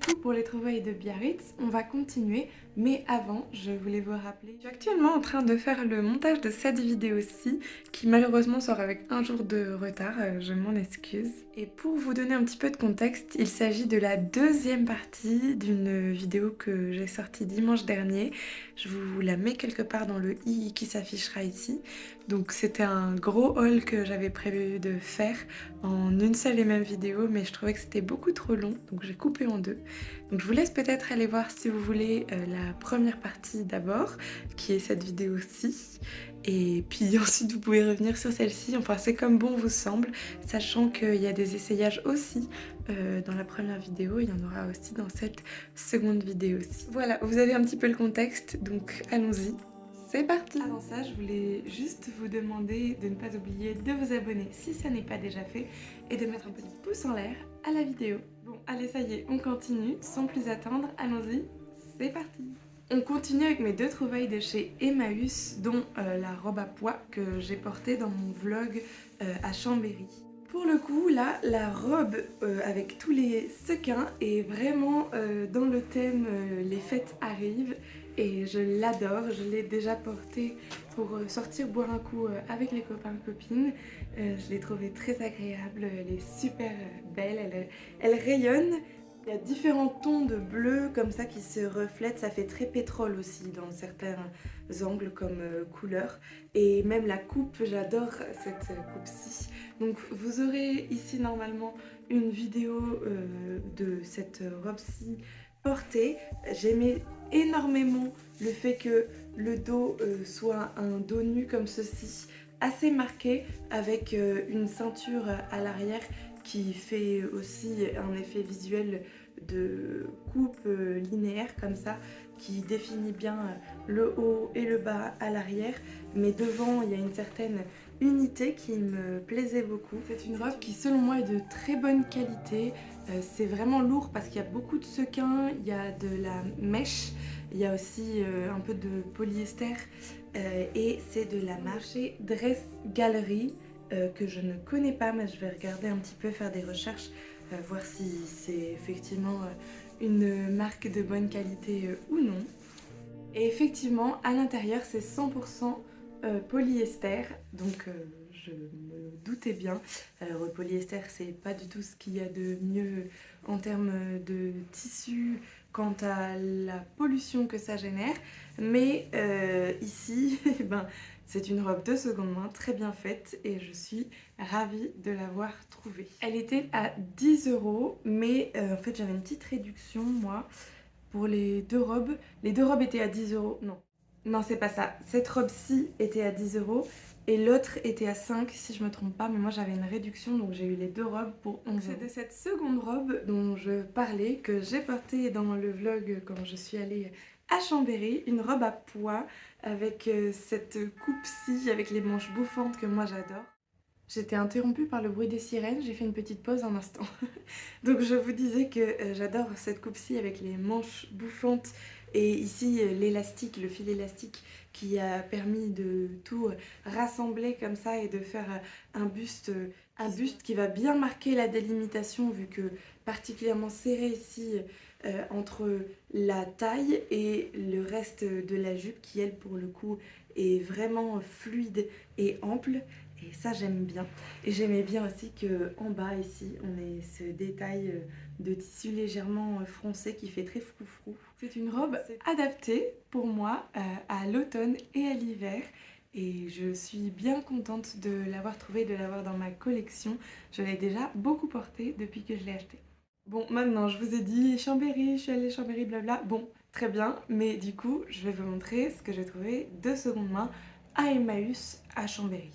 tout pour les trouvailles de Biarritz, on va continuer, mais avant, je voulais vous rappeler, je suis actuellement en train de faire le montage de cette vidéo-ci, qui malheureusement sort avec un jour de retard, je m'en excuse. Et pour vous donner un petit peu de contexte, il s'agit de la deuxième partie d'une vidéo que j'ai sortie dimanche dernier. Je vous la mets quelque part dans le i qui s'affichera ici. Donc c'était un gros haul que j'avais prévu de faire en une seule et même vidéo, mais je trouvais que c'était beaucoup trop long, donc j'ai coupé en deux. Donc je vous laisse peut-être aller voir si vous voulez la première partie d'abord, qui est cette vidéo-ci, et puis ensuite vous pouvez revenir sur celle-ci, enfin c'est comme bon vous semble, sachant qu'il y a des essayages aussi dans la première vidéo, il y en aura aussi dans cette seconde vidéo aussi. Voilà, vous avez un petit peu le contexte, donc allons-y. C'est parti! Avant ça, je voulais juste vous demander de ne pas oublier de vous abonner si ça n'est pas déjà fait et de mettre un petit pouce en l'air à la vidéo. Bon, allez, ça y est, on continue, sans plus attendre, allons-y, c'est parti! On continue avec mes deux trouvailles de chez Emmaüs, dont la robe à pois que j'ai portée dans mon vlog à Chambéry. Pour le coup, là, la robe avec tous les sequins est vraiment dans le thème les fêtes arrivent et je l'adore. Je l'ai déjà portée pour sortir boire un coup avec les copains et copines. Je l'ai trouvée très agréable, elle est super belle, elle rayonne. Il y a différents tons de bleu comme ça qui se reflètent, ça fait très pétrole aussi dans certains angles comme couleur. Et même la coupe, j'adore cette coupe-ci. Donc vous aurez ici normalement une vidéo de cette robe-ci portée. J'aimais énormément le fait que le dos soit un dos nu comme ceci, assez marqué, avec une ceinture à l'arrière qui fait aussi un effet visuel de coupe linéaire comme ça, qui définit bien le haut et le bas à l'arrière, mais devant il y a une certaine unité qui me plaisait beaucoup. C'est une robe qui selon moi est de très bonne qualité, c'est vraiment lourd parce qu'il y a beaucoup de sequins, il y a de la mèche, il y a aussi un peu de polyester et c'est de la marque Dress Gallery que je ne connais pas, mais je vais regarder un petit peu, faire des recherches, voir si c'est effectivement une marque de bonne qualité ou non. Et effectivement, à l'intérieur, c'est 100% polyester, donc je me doutais bien. Alors, le polyester, c'est pas du tout ce qu'il y a de mieux en termes de tissu quant à la pollution que ça génère, mais ici, ben, c'est une robe de seconde main très bien faite et je suis ravie de l'avoir trouvée. Elle était à 10 €, mais en fait j'avais une petite réduction moi pour les deux robes. Les deux robes étaient à 10 €. Non. Non, c'est pas ça. Cette robe-ci était à 10 € et l'autre était à 5 si je me trompe pas. Mais moi j'avais une réduction donc j'ai eu les deux robes pour 11 €. C'est de cette seconde robe dont je parlais que j'ai portée dans le vlog quand je suis allée à Chambéry. Une robe à pois avec cette coupe-ci avec les manches bouffantes que moi j'adore. J'étais interrompue par le bruit des sirènes, j'ai fait une petite pause un instant. Donc je vous disais que j'adore cette coupe-ci avec les manches bouffantes et ici l'élastique, le fil élastique qui a permis de tout rassembler comme ça et de faire un buste qui va bien marquer la délimitation vu que particulièrement serré ici entre la taille et le reste de la jupe qui elle pour le coup est vraiment fluide et ample. Et ça j'aime bien. Et j'aimais bien aussi qu'en bas ici on ait ce détail de tissu légèrement froncé qui fait très froufrou. C'est une robe adaptée pour moi à l'automne et à l'hiver. Et je suis bien contente de l'avoir trouvée, de l'avoir dans ma collection. Je l'ai déjà beaucoup portée depuis que je l'ai achetée. Bon, maintenant je vous ai dit Chambéry, je suis allée à Chambéry, blabla. Bon, très bien, mais du coup je vais vous montrer ce que j'ai trouvé de seconde main à Emmaüs à Chambéry.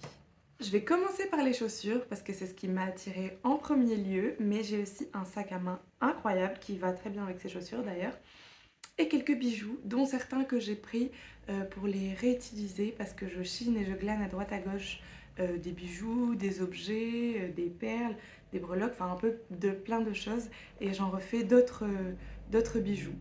Je vais commencer par les chaussures parce que c'est ce qui m'a attirée en premier lieu, mais j'ai aussi un sac à main incroyable qui va très bien avec ces chaussures d'ailleurs, et quelques bijoux, dont certains que j'ai pris pour les réutiliser parce que je chine et je glane à droite à gauche des bijoux, des objets, des perles, des breloques, enfin un peu de plein de choses, et j'en refais d'autres bijoux.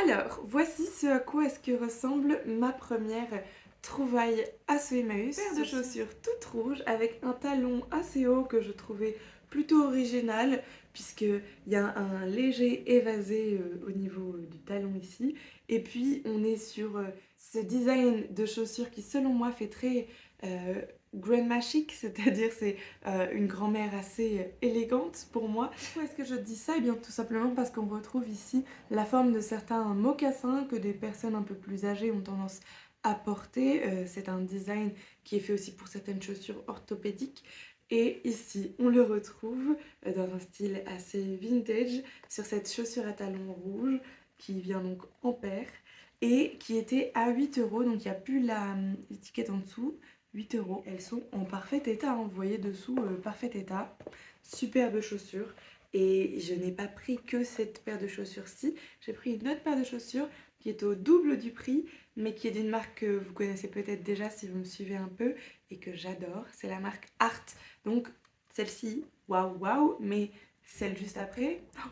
Alors, voici ce à quoi est-ce que ressemble ma première trouvaille à ce Emmaüs. Paire de chaussures toutes rouges avec un talon assez haut que je trouvais plutôt original, puisqu'il y a un léger évasé au niveau du talon ici. Et puis on est sur ce design de chaussures qui selon moi fait très grandma chic, c'est-à-dire c'est une grand-mère assez élégante pour moi. Pourquoi est-ce que je dis ça? Eh bien tout simplement parce qu'on retrouve ici la forme de certains mocassins que des personnes un peu plus âgées ont tendance à porter. C'est un design qui est fait aussi pour certaines chaussures orthopédiques. Et ici, on le retrouve dans un style assez vintage sur cette chaussure à talons rouges qui vient donc en paire et qui était à 8 €. Donc il n'y a plus l'étiquette en dessous. 8 €. Elles sont en parfait état, hein. Vous voyez dessous, parfait état. Superbe chaussure. Et je n'ai pas pris que cette paire de chaussures-ci. J'ai pris une autre paire de chaussures qui est au double du prix, mais qui est d'une marque que vous connaissez peut-être déjà si vous me suivez un peu et que j'adore. C'est la marque Art. Donc celle-ci, waouh waouh, mais celle juste après, oh,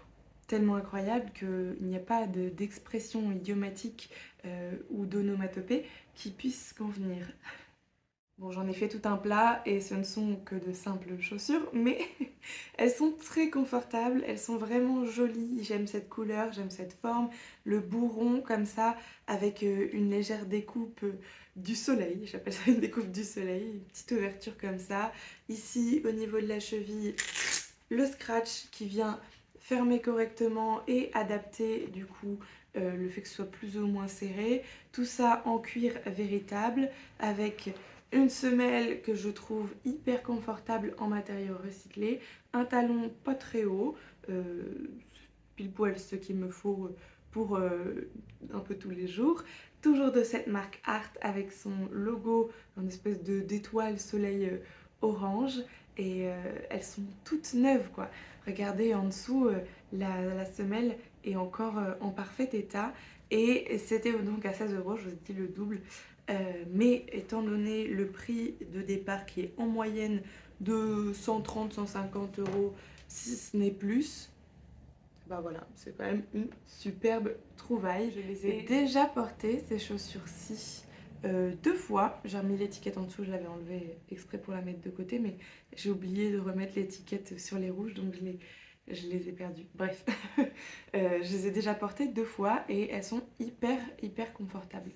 tellement incroyable qu'il n'y a pas d'expression idiomatique ou d'onomatopée qui puisse convenir. Bon, j'en ai fait tout un plat et ce ne sont que de simples chaussures, mais elles sont très confortables, elles sont vraiment jolies. J'aime cette couleur, j'aime cette forme, le bourron comme ça, avec une légère découpe du soleil. J'appelle ça une découpe du soleil, une petite ouverture comme ça. Ici, au niveau de la cheville, le scratch qui vient fermer correctement et adapter du coup le fait que ce soit plus ou moins serré. Tout ça en cuir véritable avec une semelle que je trouve hyper confortable en matériaux recyclés, un talon pas très haut, pile poil ce qu'il me faut pour un peu tous les jours. Toujours de cette marque Art avec son logo, une espèce d'étoile soleil orange. Et elles sont toutes neuves quoi. Regardez en dessous, la semelle est encore en parfait état. Et c'était donc à 16 €, je vous ai dit le double. Mais étant donné le prix de départ qui est en moyenne de 130-150 €, si ce n'est plus, bah voilà, c'est quand même une superbe trouvaille. Je les ai déjà portées, ces chaussures-ci, 2 fois. J'ai remis l'étiquette en dessous, je l'avais enlevée exprès pour la mettre de côté, mais j'ai oublié de remettre l'étiquette sur les rouges, donc je les ai perdues. Bref, je les ai déjà portées 2 fois et elles sont hyper, hyper confortables.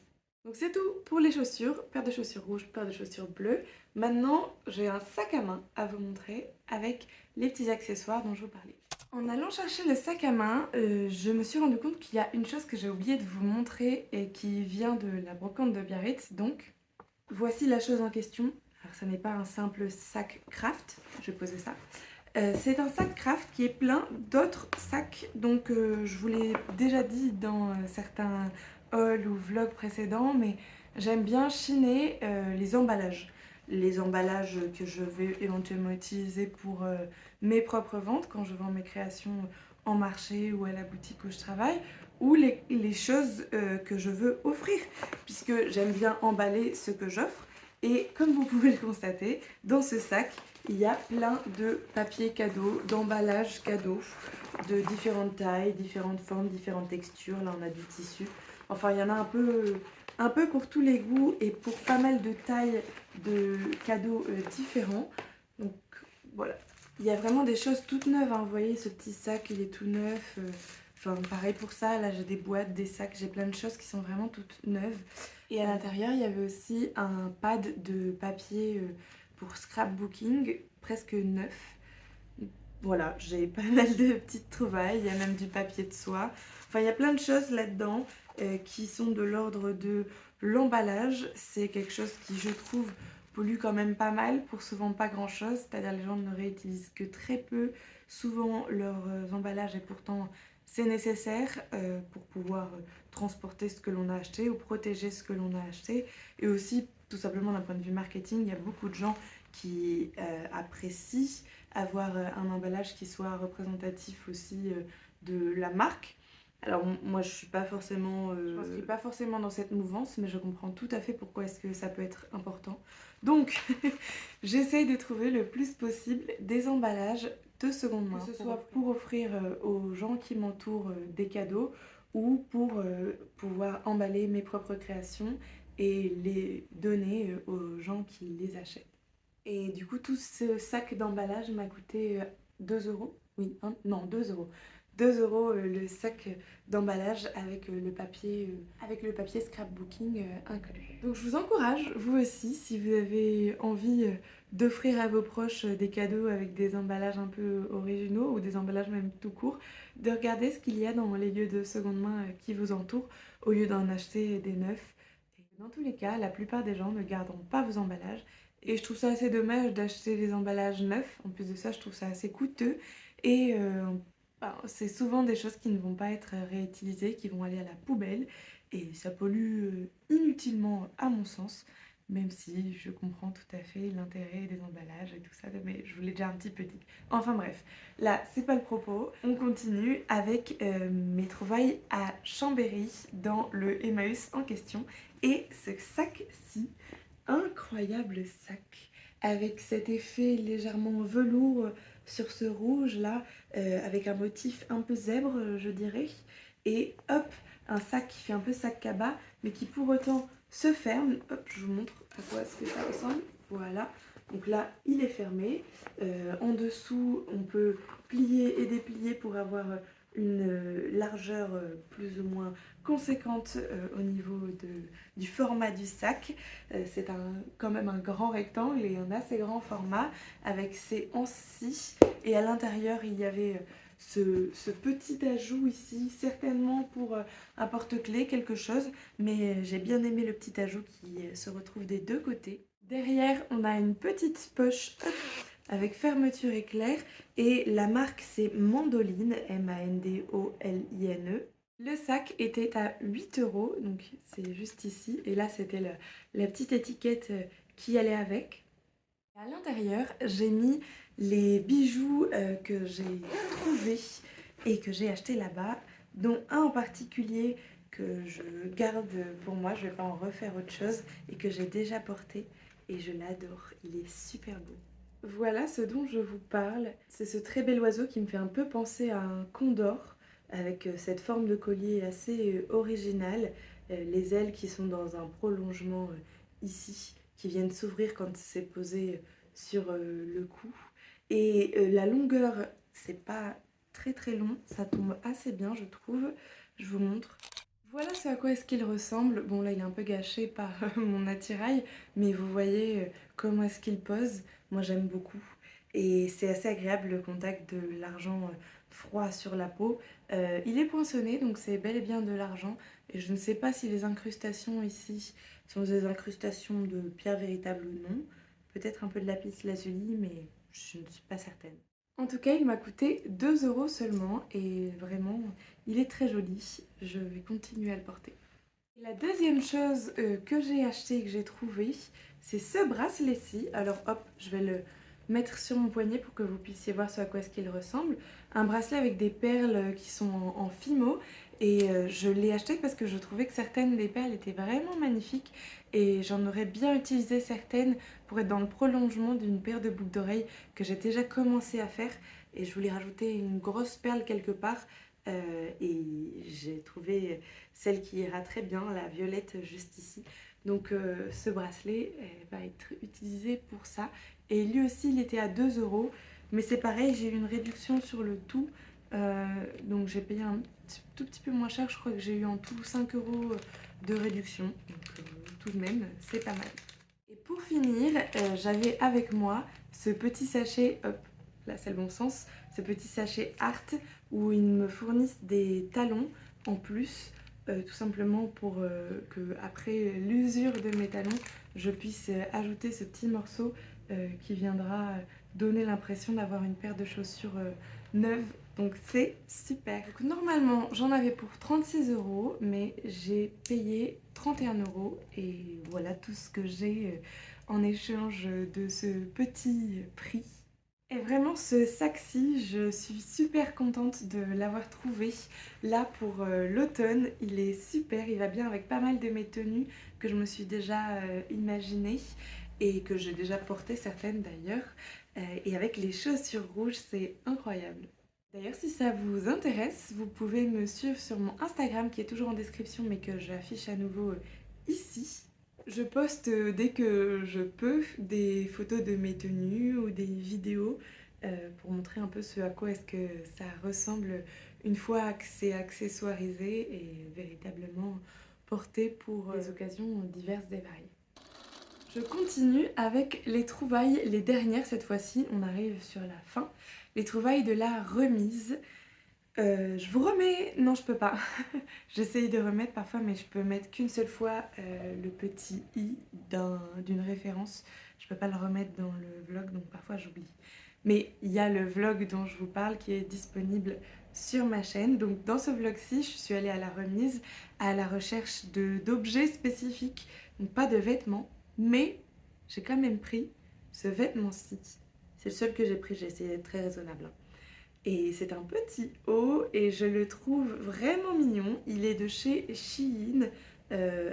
Donc c'est tout pour les chaussures, paire de chaussures rouges, paire de chaussures bleues. Maintenant, j'ai un sac à main à vous montrer avec les petits accessoires dont je vous parlais. En allant chercher le sac à main, je me suis rendu compte qu'il y a une chose que j'ai oublié de vous montrer et qui vient de la brocante de Biarritz. Donc, voici la chose en question. Alors, ça n'est pas un simple sac craft, je vais poser ça. C'est un sac craft qui est plein d'autres sacs. Donc, je vous l'ai déjà dit dans certains hauls ou vlogs précédents, mais j'aime bien chiner les emballages. Les emballages que je vais éventuellement utiliser pour mes propres ventes quand je vends mes créations en marché ou à la boutique où je travaille, ou les choses que je veux offrir, puisque j'aime bien emballer ce que j'offre. Et comme vous pouvez le constater, dans ce sac, il y a plein de papiers cadeaux, d'emballages cadeaux, de différentes tailles, différentes formes, différentes textures. Là, on a du tissu. Enfin, il y en a un peu pour tous les goûts et pour pas mal de tailles de cadeaux différents. Donc, voilà. Il y a vraiment des choses toutes neuves, hein. Vous voyez, ce petit sac, il est tout neuf. Enfin, pareil pour ça. Là, j'ai des boîtes, des sacs, j'ai plein de choses qui sont vraiment toutes neuves. Et à l'intérieur, il y avait aussi un pad de papier pour scrapbooking, presque neuf. Voilà, j'ai pas mal de petites trouvailles, il y a même du papier de soie. Enfin, il y a plein de choses là-dedans qui sont de l'ordre de l'emballage. C'est quelque chose qui, je trouve, pollue quand même pas mal pour souvent pas grand-chose. C'est-à-dire les gens ne réutilisent que très peu souvent leurs emballages et pourtant c'est nécessaire pour pouvoir transporter ce que l'on a acheté ou protéger ce que l'on a acheté. Et aussi, tout simplement d'un point de vue marketing, il y a beaucoup de gens qui apprécient avoir un emballage qui soit représentatif aussi de la marque. Alors moi je suis pas forcément, je m'inscris pas forcément dans cette mouvance, mais je comprends tout à fait pourquoi est-ce que ça peut être important. Donc j'essaye de trouver le plus possible des emballages de seconde main, que ce soit pour offrir aux gens qui m'entourent des cadeaux ou pour pouvoir emballer mes propres créations et les donner aux gens qui les achètent. Et du coup, tout ce sac d'emballage m'a coûté 2 €. Oui, non, 2 euros. 2 euros le sac d'emballage avec le papier scrapbooking inclus. Donc je vous encourage, vous aussi, si vous avez envie d'offrir à vos proches des cadeaux avec des emballages un peu originaux ou des emballages même tout court, de regarder ce qu'il y a dans les lieux de seconde main qui vous entourent au lieu d'en acheter des neufs. Et dans tous les cas, la plupart des gens ne garderont pas vos emballages. Et je trouve ça assez dommage d'acheter des emballages neufs. En plus de ça, je trouve ça assez coûteux. Et c'est souvent des choses qui ne vont pas être réutilisées, qui vont aller à la poubelle. Et ça pollue inutilement à mon sens, même si je comprends tout à fait l'intérêt des emballages et tout ça, mais je vous l'ai déjà un petit peu dit. Enfin bref, là c'est pas le propos. On continue avec mes trouvailles à Chambéry dans le Emmaüs en question. Et ce sac-ci, incroyable sac avec cet effet légèrement velours sur ce rouge là, avec un motif un peu zèbre je dirais, et hop, un sac qui fait un peu sac cabas mais qui pour autant se ferme. Hop, je vous montre à quoi est-ce que ça ressemble. Voilà, donc là il est fermé. En dessous on peut plier et déplier pour avoir une largeur plus ou moins conséquente au niveau du format du sac. C'est quand même un grand rectangle et un assez grand format avec ses anses. Et à l'intérieur, il y avait ce petit ajout ici, certainement pour un porte-clés, quelque chose. Mais j'ai bien aimé le petit ajout qui se retrouve des deux côtés. Derrière, on a une petite poche avec fermeture éclair et la marque c'est Mandoline, Mandoline. Le sac était à 8 euros, donc c'est juste ici. Et là, c'était la petite étiquette qui allait avec. À l'intérieur, j'ai mis les bijoux que j'ai trouvés et que j'ai achetés là-bas, dont un en particulier que je garde pour moi, je ne vais pas en refaire autre chose, et que j'ai déjà porté et je l'adore, il est super beau. Voilà ce dont je vous parle, c'est ce très bel oiseau qui me fait un peu penser à un condor, avec cette forme de collier assez originale, les ailes qui sont dans un prolongement ici, qui viennent s'ouvrir quand c'est posé sur le cou. Et la longueur, c'est pas très très long, ça tombe assez bien je trouve. Je vous montre. Voilà ce à quoi est-ce qu'il ressemble. Bon là il est un peu gâché par mon attirail, mais vous voyez comment est-ce qu'il pose. Moi j'aime beaucoup. Et c'est assez agréable le contact de l'argent froid sur la peau. Il est poinçonné, donc c'est bel et bien de l'argent. Et je ne sais pas si les incrustations ici sont des incrustations de pierre véritable ou non. Peut-être un peu de lapis lazuli, mais je ne suis pas certaine. En tout cas, il m'a coûté 2 euros seulement et vraiment, il est très joli. Je vais continuer à le porter. La deuxième chose que j'ai acheté et que j'ai trouvé, c'est ce bracelet-ci. Alors hop, je vais le mettre sur mon poignet pour que vous puissiez voir ce à quoi est-ce qu'il ressemble. Un bracelet avec des perles qui sont en fimo et je l'ai acheté parce que je trouvais que certaines des perles étaient vraiment magnifiques et j'en aurais bien utilisé certaines pour être dans le prolongement d'une paire de boucles d'oreilles que j'ai déjà commencé à faire et je voulais rajouter une grosse perle quelque part et j'ai trouvé celle qui ira très bien, la violette juste ici. Donc ce bracelet va être utilisé pour ça. Et lui aussi, il était à 2 euros. Mais c'est pareil, j'ai eu une réduction sur le tout. Donc j'ai payé un tout petit peu moins cher. Je crois que j'ai eu en tout 5 euros de réduction. Donc tout de même, c'est pas mal. Et pour finir, j'avais avec moi ce petit sachet, hop, là c'est le bon sens, ce petit sachet Art où ils me fournissent des talons en plus, tout simplement pour que après l'usure de mes talons, je puisse ajouter ce petit morceau qui viendra donner l'impression d'avoir une paire de chaussures neuves. Donc c'est super. Donc, normalement j'en avais pour 36 euros, mais j'ai payé 31 euros et voilà tout ce que j'ai en échange de ce petit prix. Et vraiment ce sac-ci, je suis super contente de l'avoir trouvé là pour l'automne. Il est super, il va bien avec pas mal de mes tenues que je me suis déjà imaginées et que j'ai déjà portées certaines d'ailleurs. Et avec les chaussures rouges, c'est incroyable. D'ailleurs, si ça vous intéresse, vous pouvez me suivre sur mon Instagram qui est toujours en description mais que j'affiche à nouveau ici. Je poste dès que je peux des photos de mes tenues ou des vidéos pour montrer un peu ce à quoi est-ce que ça ressemble une fois que c'est accessoirisé et véritablement porté pour des occasions diverses et variées. Je continue avec les trouvailles, les dernières cette fois-ci, on arrive sur la fin. Les trouvailles de la remise. Je vous remets... Non, je peux pas. J'essaye de remettre parfois, mais je peux mettre qu'une seule fois le petit i d'une référence. Je peux pas le remettre dans le vlog, donc parfois j'oublie. Mais il y a le vlog dont je vous parle qui est disponible sur ma chaîne. Donc dans ce vlog-ci, je suis allée à la remise à la recherche d'objets spécifiques. Donc pas de vêtements, mais j'ai quand même pris ce vêtement-ci. C'est le seul que j'ai pris, j'ai essayé d'être très raisonnable, hein. Et c'est un petit haut et je le trouve vraiment mignon. Il est de chez Shein.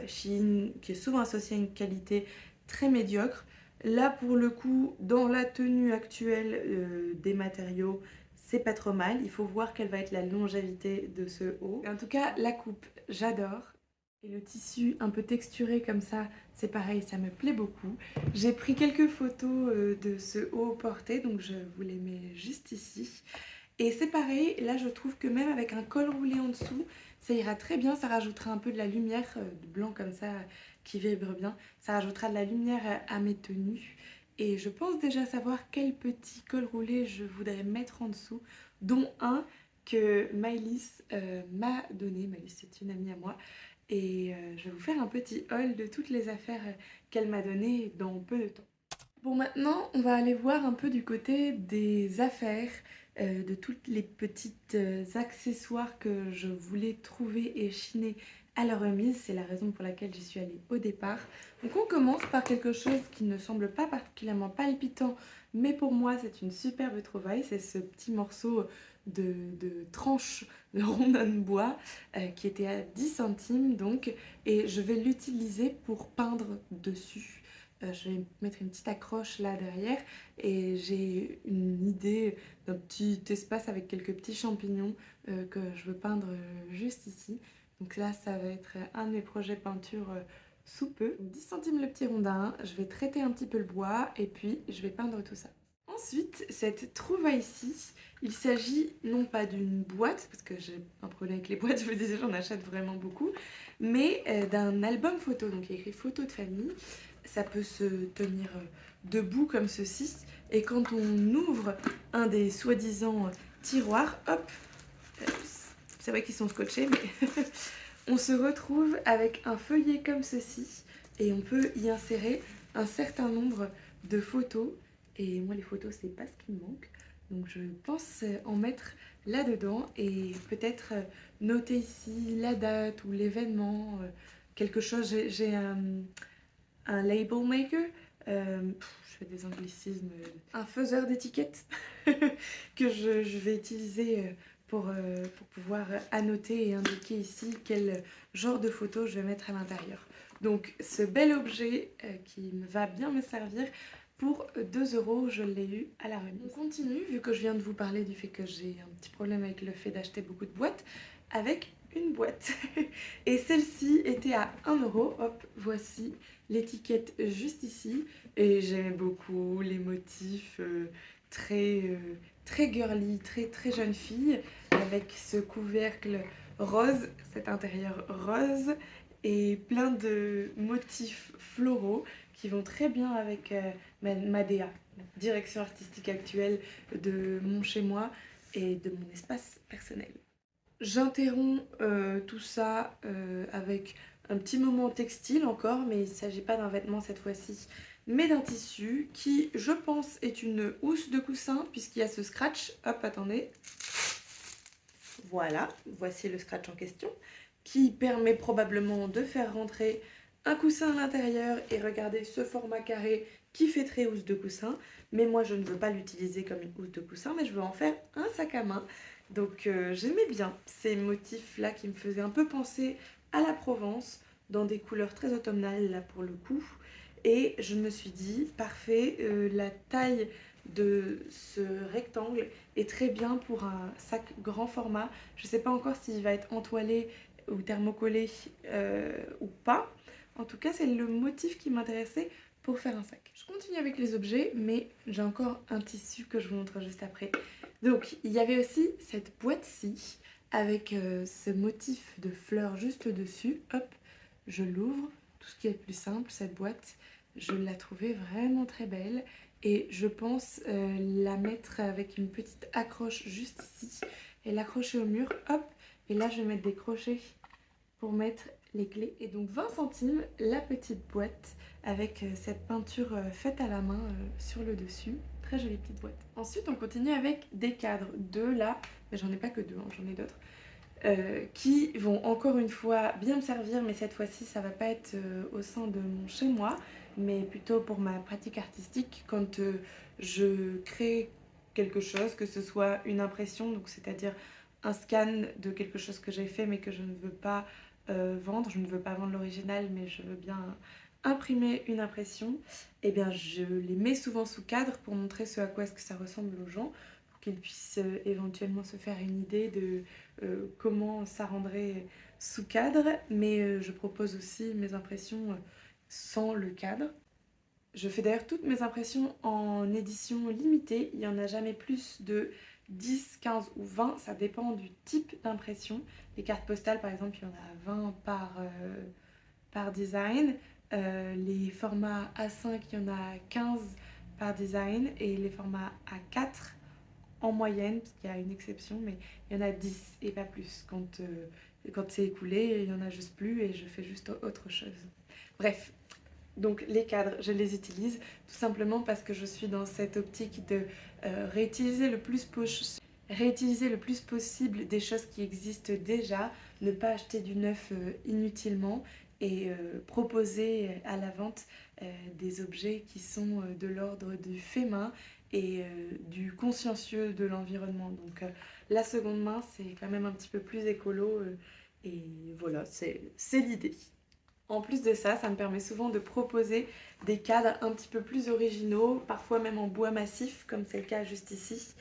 Shein qui est souvent associé à une qualité très médiocre. Là pour le coup, dans la tenue actuelle des matériaux, c'est pas trop mal. Il faut voir quelle va être la longévité de ce haut. En tout cas, la coupe, j'adore. Et le tissu un peu texturé comme ça, c'est pareil, ça me plaît beaucoup. J'ai pris quelques photos de ce haut porté, donc je vous les mets juste ici. Et c'est pareil, là je trouve que même avec un col roulé en dessous, ça ira très bien, ça rajoutera un peu de la lumière, de blanc comme ça, qui vibre bien. Ça rajoutera de la lumière à mes tenues. Et je pense déjà savoir quel petit col roulé je voudrais mettre en dessous, dont un que Maëlys m'a donné. Maëlys, c'est une amie à moi. Et je vais vous faire un petit haul de toutes les affaires qu'elle m'a données dans peu de temps. Bon, maintenant, on va aller voir un peu du côté des affaires, de toutes les petites accessoires que je voulais trouver et chiner à la remise. C'est la raison pour laquelle j'y suis allée au départ. Donc on commence par quelque chose qui ne semble pas particulièrement palpitant, mais pour moi c'est une superbe trouvaille. C'est ce petit morceau de tranche de rondin de bois qui était à 10 centimes donc, et je vais l'utiliser pour peindre dessus. Je vais mettre une petite accroche là derrière et j'ai une idée d'un petit espace avec quelques petits champignons que je veux peindre juste ici. Donc là, ça va être un de mes projets peinture sous peu. 10 centimes le petit rondin, je vais traiter un petit peu le bois et puis je vais peindre tout ça. Ensuite, cette trouvaille-ci, il s'agit non pas d'une boîte, parce que j'ai un problème avec les boîtes, je vous disais, j'en achète vraiment beaucoup, mais d'un album photo, donc il y a écrit photo de famille. Ça peut se tenir debout comme ceci, et quand on ouvre un des soi-disant tiroirs, hop, c'est vrai qu'ils sont scotchés, mais on se retrouve avec un feuillet comme ceci, et on peut y insérer un certain nombre de photos. Et moi, les photos, c'est pas ce qui me manque. Donc je pense en mettre là-dedans et peut-être noter ici la date ou l'événement, quelque chose. J'ai un label maker, je fais des anglicismes, un faiseur d'étiquettes que je vais utiliser pour pouvoir annoter et indiquer ici quel genre de photo je vais mettre à l'intérieur. Donc ce bel objet qui va bien me servir pour 2 €, je l'ai eu à la remise. On continue, vu que je viens de vous parler du fait que j'ai un petit problème avec le fait d'acheter beaucoup de boîtes, avec une boîte. Et celle-ci était à 1 €. Hop, voici l'étiquette juste ici. Et j'aimais beaucoup les motifs très girly, très jeune fille, avec ce couvercle rose, cet intérieur rose, et plein de motifs floraux qui vont très bien avec ma DA, la direction artistique actuelle de mon chez-moi et de mon espace personnel. J'interromps tout ça avec un petit moment textile encore, mais il ne s'agit pas d'un vêtement cette fois-ci, mais d'un tissu qui, je pense, est une housse de coussin puisqu'il y a ce scratch. Hop, attendez. Voilà, voici le scratch en question, qui permet probablement de faire rentrer un coussin à l'intérieur et regardez ce format carré qui fait très housse de coussin. Mais moi, je ne veux pas l'utiliser comme une housse de coussin, mais je veux en faire un sac à main. Donc j'aimais bien ces motifs-là qui me faisaient un peu penser à la Provence, dans des couleurs très automnales là pour le coup. Et je me suis dit, parfait, la taille de ce rectangle est très bien pour un sac grand format. Je ne sais pas encore s'il va être entoilé ou thermocollé ou pas. En tout cas, c'est le motif qui m'intéressait pour faire un sac. Je continue avec les objets, mais j'ai encore un tissu que je vous montre juste après. Donc il y avait aussi cette boîte-ci avec ce motif de fleurs juste dessus. Hop, je l'ouvre, tout ce qui est le plus simple, cette boîte, je la trouvais vraiment très belle. Et je pense la mettre avec une petite accroche juste ici et l'accrocher au mur, hop, et là je vais mettre des crochets pour mettre les clés. Et donc 20 centimes, la petite boîte avec cette peinture faite à la main sur le dessus. Très jolie petite boîte. Ensuite on continue avec des cadres, deux là, mais j'en ai pas que deux, hein, j'en ai d'autres. Qui vont encore une fois bien me servir, mais cette fois-ci ça va pas être au sein de mon chez moi, mais plutôt pour ma pratique artistique quand je crée quelque chose, que ce soit une impression, donc c'est-à-dire un scan de quelque chose que j'ai fait mais que je ne veux pas vendre, je ne veux pas vendre l'original mais je veux bien imprimer une impression, et bien je les mets souvent sous cadre pour montrer ce à quoi est-ce que ça ressemble aux gens, pour qu'ils puissent éventuellement se faire une idée de comment ça rendrait sous cadre, mais je propose aussi mes impressions sans le cadre. Je fais d'ailleurs toutes mes impressions en édition limitée, il n'y en a jamais plus de 10, 15 ou 20, ça dépend du type d'impression. Les cartes postales par exemple, il y en a 20 par design. Les formats A5, il y en a 15 par design, et les formats A4 en moyenne, parce qu'il y a une exception, mais il y en a 10 et pas plus. Quand c'est écoulé, il n'y en a juste plus et je fais juste autre chose. Bref, donc les cadres, je les utilise tout simplement parce que je suis dans cette optique de réutiliser le plus possible des choses qui existent déjà, ne pas acheter du neuf inutilement, et proposer à la vente des objets qui sont de l'ordre du fait main et du consciencieux de l'environnement. Donc la seconde main, c'est quand même un petit peu plus écolo, et voilà, c'est l'idée. En plus de ça, ça me permet souvent de proposer des cadres un petit peu plus originaux, parfois même en bois massif, comme c'est le cas juste ici,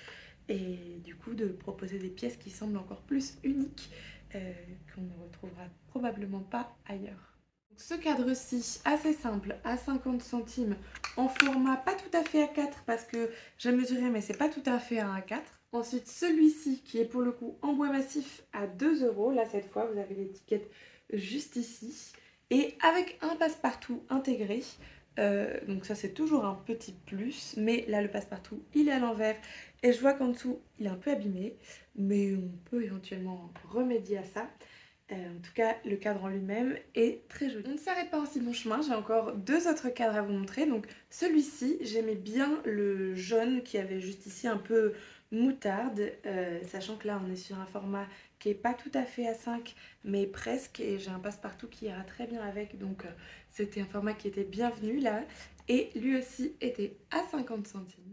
et du coup de proposer des pièces qui semblent encore plus uniques, qu'on ne retrouvera probablement pas ailleurs. Donc, ce cadre-ci, assez simple, à 50 centimes, en format pas tout à fait A4 parce que j'ai mesuré mais c'est pas tout à fait un A4. Ensuite celui-ci qui est pour le coup en bois massif à 2 euros, là cette fois vous avez l'étiquette juste ici, et avec un passe-partout intégré. Donc ça c'est toujours un petit plus, mais là le passe-partout il est à l'envers et je vois qu'en dessous il est un peu abîmé, mais on peut éventuellement remédier à ça. En tout cas, le cadre en lui-même est très joli. On ne s'arrête pas en si bon chemin, j'ai encore deux autres cadres à vous montrer. Donc celui-ci, j'aimais bien le jaune qui avait juste ici un peu moutarde, sachant que là on est sur un format qui est pas tout à fait A5 mais presque, et j'ai un passe-partout qui ira très bien avec, donc c'était un format qui était bienvenu là, et lui aussi était à 50 centimes.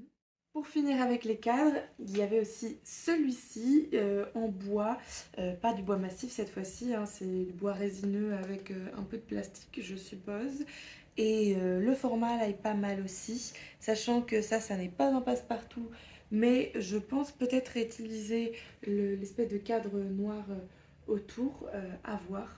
Pour finir avec les cadres, il y avait aussi celui-ci en bois, pas du bois massif cette fois-ci, hein, c'est du bois résineux avec un peu de plastique je suppose. Et le format là est pas mal aussi, sachant que ça n'est pas un passe-partout, mais je pense peut-être réutiliser l'espèce de cadre noir autour, à voir.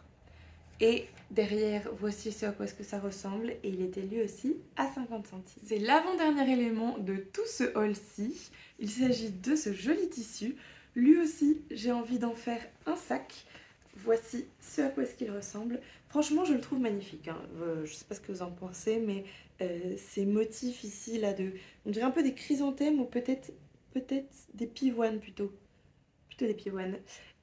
Et derrière, voici ce à quoi est-ce que ça ressemble, et il était lui aussi à 50 centimes. C'est l'avant-dernier élément de tout ce haul-ci. Il s'agit de ce joli tissu. Lui aussi, j'ai envie d'en faire un sac. Voici ce à quoi est-ce qu'il ressemble. Franchement, je le trouve magnifique, hein. Je sais pas ce que vous en pensez, mais ces motifs ici, là, on dirait un peu des chrysanthèmes ou peut-être des pivoines plutôt. Plutôt des pivoines.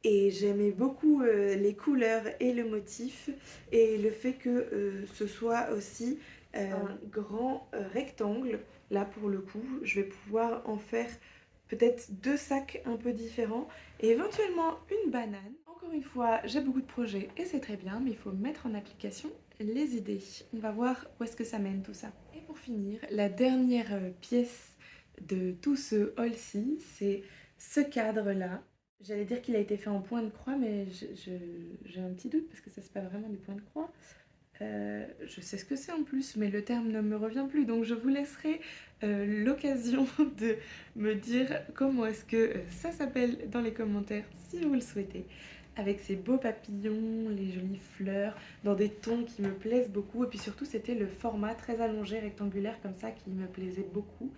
Et j'aimais beaucoup les couleurs et le motif, et le fait que ce soit aussi un grand rectangle. Là pour le coup, je vais pouvoir en faire peut-être deux sacs un peu différents et éventuellement une banane. Encore une fois, j'ai beaucoup de projets et c'est très bien, mais il faut mettre en application les idées. On va voir où est-ce que ça mène tout ça. Et pour finir, la dernière pièce de tout ce haul-ci, c'est ce cadre-là. J'allais dire qu'il a été fait en point de croix, mais j'ai un petit doute parce que ça c'est pas vraiment des points de croix. Je sais ce que c'est en plus, mais le terme ne me revient plus, donc je vous laisserai l'occasion de me dire comment est-ce que ça s'appelle dans les commentaires si vous le souhaitez. avec ces beaux papillons, les jolies fleurs, dans des tons qui me plaisent beaucoup. Et puis surtout, c'était le format très allongé, rectangulaire comme ça, qui me plaisait beaucoup.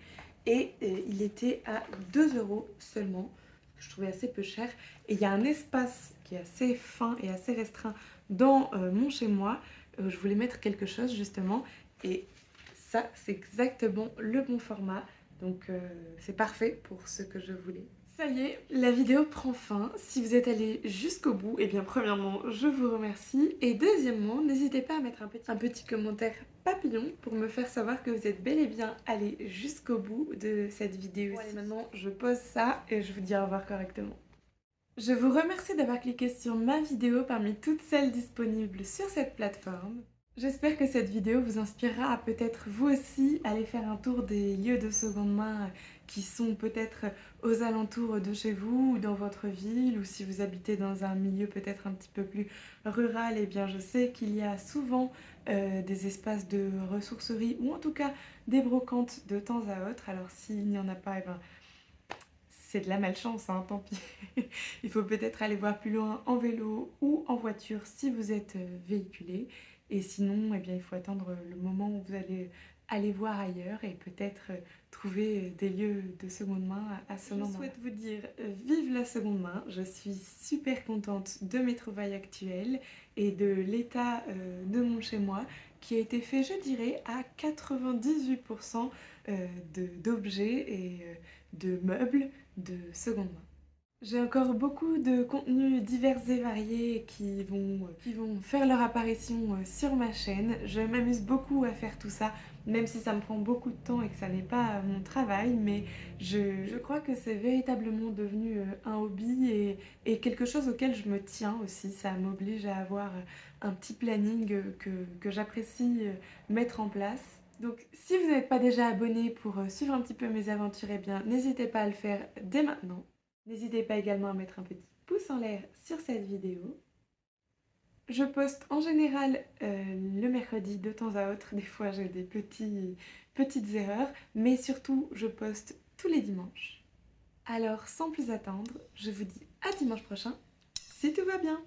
Et il était à 2 euros seulement, que je trouvais assez peu cher. Et il y a un espace qui est assez fin et assez restreint dans mon chez-moi. Je voulais mettre quelque chose justement. Et ça, c'est exactement le bon format. Donc c'est parfait pour ce que je voulais. Ça y est, la vidéo prend fin. Si vous êtes allé jusqu'au bout, eh bien premièrement, je vous remercie. Et deuxièmement, n'hésitez pas à mettre un petit commentaire papillon pour me faire savoir que vous êtes bel et bien allé jusqu'au bout de cette vidéo. Bon, allez, maintenant, je pose ça et je vous dis au revoir correctement. Je vous remercie d'avoir cliqué sur ma vidéo parmi toutes celles disponibles sur cette plateforme. J'espère que cette vidéo vous inspirera à peut-être vous aussi aller faire un tour des lieux de seconde main qui sont peut-être aux alentours de chez vous ou dans votre ville, ou si vous habitez dans un milieu peut-être un petit peu plus rural, eh bien je sais qu'il y a souvent des espaces de ressourcerie ou en tout cas des brocantes de temps à autre. Alors s'il n'y en a pas, eh ben, c'est de la malchance, hein, tant pis. Il faut peut-être aller voir plus loin en vélo ou en voiture si vous êtes véhiculé. Et sinon, eh bien, il faut attendre le moment où vous allez aller voir ailleurs et peut-être trouver des lieux de seconde main à ce moment. Je souhaite vous dire vive la seconde main. Je suis super contente de mes trouvailles actuelles et de l'état de mon chez-moi qui a été fait, je dirais, à 98% d'objets et de meubles de seconde main. J'ai encore beaucoup de contenus divers et variés qui vont faire leur apparition sur ma chaîne. Je m'amuse beaucoup à faire tout ça, même si ça me prend beaucoup de temps et que ça n'est pas mon travail, mais je crois que c'est véritablement devenu un hobby et quelque chose auquel je me tiens aussi. Ça m'oblige à avoir un petit planning que j'apprécie mettre en place. Donc si vous n'êtes pas déjà abonné pour suivre un petit peu mes aventures, eh bien n'hésitez pas à le faire dès maintenant. N'hésitez pas également à mettre un petit pouce en l'air sur cette vidéo. Je poste en général le mercredi de temps à autre. Des fois j'ai des petites erreurs, mais surtout je poste tous les dimanches. Alors sans plus attendre, je vous dis à dimanche prochain, si tout va bien.